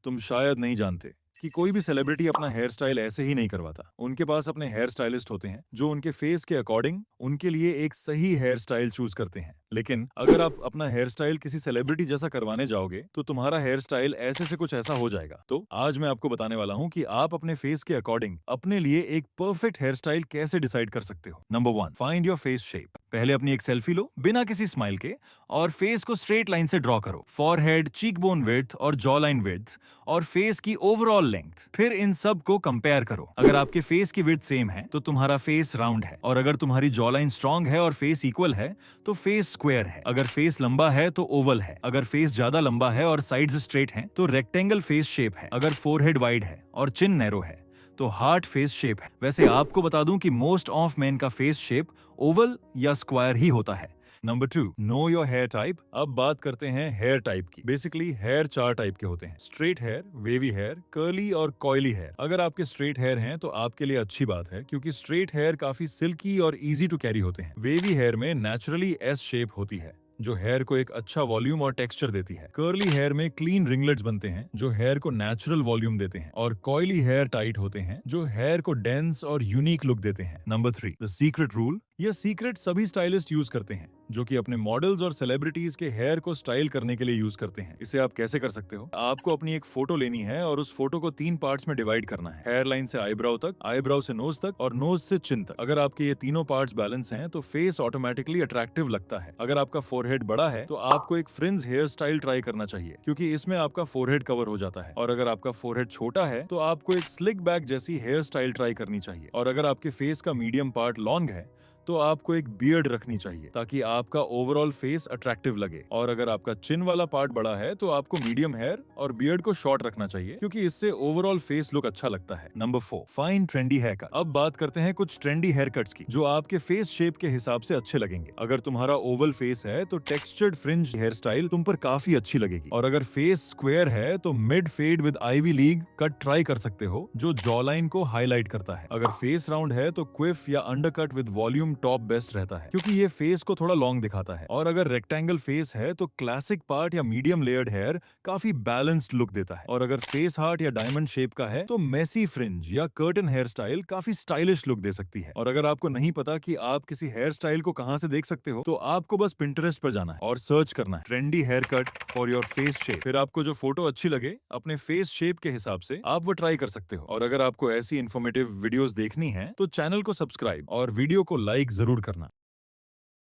तुम शायद नहीं जानते कि कोई भी सेलिब्रिटी अपना हेयर स्टाइल ऐसे ही नहीं करवाता। उनके पास अपने हेयर स्टाइलिस्ट होते हैं जो उनके फेस के अकॉर्डिंग उनके लिए एक सही हेयर स्टाइल चूज करते हैं। लेकिन अगर आप अपना हेयर स्टाइल किसी सेलिब्रिटी जैसा करवाने जाओगे तो तुम्हारा हेयर स्टाइल ऐसे से कुछ ऐसा हो जाएगा। तो आज मैं आपको बताने वाला हूँ कि आप अपने फेस के अकॉर्डिंग अपने लिए एक परफेक्ट हेयर स्टाइल कैसे डिसाइड कर सकते हो। Number 1, find your face shape. पहले अपनी एक सेल्फी लो बिना किसी स्माइल के और फेस को स्ट्रेट लाइन से ड्रॉ करो। फॉरहेड, चीक बोन विड्थ और जॉ लाइन विड्थ और फेस की ओवरऑल लेंथ। फिर इन सब को कंपेयर करो। अगर आपके फेस की विड्थ सेम है तो तुम्हारा फेस राउंड है, और अगर तुम्हारी जॉ लाइन स्ट्रॉन्ग है और फेस इक्वल है तो फेस स्क्वायर है। अगर फेस लंबा है तो ओवल है। अगर फेस ज्यादा लंबा है और साइड्स स्ट्रेट हैं तो रेक्टेंगल फेस शेप है। अगर फोरहेड वाइड है और चिन नैरो है तो हार्ट फेस शेप है। वैसे आपको बता दूं कि मोस्ट ऑफ मेन का फेस शेप ओवल या स्क्वायर ही होता है। Number 2, know your hair type. अब बात करते हैं हेयर टाइप की। बेसिकली हेयर 4 टाइप के होते हैं: straight hair, wavy hair, curly और कॉइली हेयर। अगर आपके स्ट्रेट हेयर हैं तो आपके लिए अच्छी बात है, क्योंकि स्ट्रेट हेयर काफी सिल्की और इजी टू कैरी होते हैं। वेवी हेयर में नेचुरली एस शेप होती है जो हेयर को एक अच्छा वॉल्यूम और टेक्सचर देती है। कर्ली हेयर में क्लीन रिंगलेट्स बनते हैं जो हेयर को नेचुरल वॉल्यूम देते हैं, और कॉइली हेयर टाइट होते हैं जो हेयर को डेंस और यूनिक लुक देते हैं। Number 3, the secret rule. यह सीक्रेट सभी स्टाइलिस्ट यूज करते हैं जो कि अपने मॉडल्स और सेलिब्रिटीज के हेयर को स्टाइल करने के लिए यूज करते हैं। इसे आप कैसे कर सकते हो? आपको अपनी एक फोटो लेनी है और उस फोटो को 3 पार्ट्स में डिवाइड करना है: हेयर लाइन से आईब्राउ तक, आईब्राउ से नोज तक और नोज से चिन तक। अगर आपके ये तीनों पार्ट्स बैलेंस हैं तो फेस ऑटोमेटिकली अट्रैक्टिव लगता है। अगर आपका फोरहेड बड़ा है तो आपको एक फ्रिंज हेयर स्टाइल ट्राई करना चाहिए, क्योंकि इसमें आपका फोरहेड कवर हो जाता है। और अगर आपका फोरहेड छोटा है तो आपको एक स्लिक बैक जैसी हेयर स्टाइल ट्राई करनी चाहिए। और अगर आपके फेस का मीडियम पार्ट लॉन्ग है तो आपको एक बियर्ड रखनी चाहिए ताकि आपका ओवरऑल फेस अट्रैक्टिव लगे। और अगर आपका चिन वाला पार्ट बड़ा है तो आपको मीडियम हेयर और बियर्ड को शॉर्ट रखना चाहिए, क्योंकि इससे ओवरऑल फेस लुक अच्छा लगता है। Number 4, fine trendy haircut. अब बात करते हैं कुछ ट्रेंडी हेयर कट्स की जो आपके फेस शेप के हिसाब से अच्छे लगेंगे। अगर तुम्हारा ओवल फेस है तो टेक्सचर्ड फ्रिंज हेयर स्टाइल तुम पर काफी अच्छी लगेगी, और अगर फेस स्क्वायर है तो mid fade with Ivy League cut try कर सकते हो जो जॉ लाइन को हाईलाइट करता है। अगर फेस राउंड है तो क्विफ या undercut with volume top best रहता है, क्योंकि ये फेस को थोड़ा लॉन्ग दिखाता है। और अगर रेक्टेंगल फेस है तो क्लासिक पार्ट या मीडियम लेयर्ड हेयर काफी बैलेंस्ड लुक देता है। और अगर फेस हार्ट या डायमंड शेप का है तो मेसी फ्रिंज या कर्टन हेयर स्टाइल काफी स्टाइलिश लुक दे सकती है। और अगर आपको नहीं पता कि आप किसी हेयर स्टाइल को कहां से देख सकते हो तो आपको बस पिंटरेस्ट पर जाना है और सर्च करना है trendy haircut for your face shape. फिर आपको जो फोटो अच्छी लगे अपने फेस शेप के हिसाब से आप वो ट्राई कर सकते हो। और अगर आपको ऐसी इन्फॉर्मेटिव वीडियोस देखनी है तो चैनल को सब्सक्राइब और वीडियो को लाइक जरूर करना।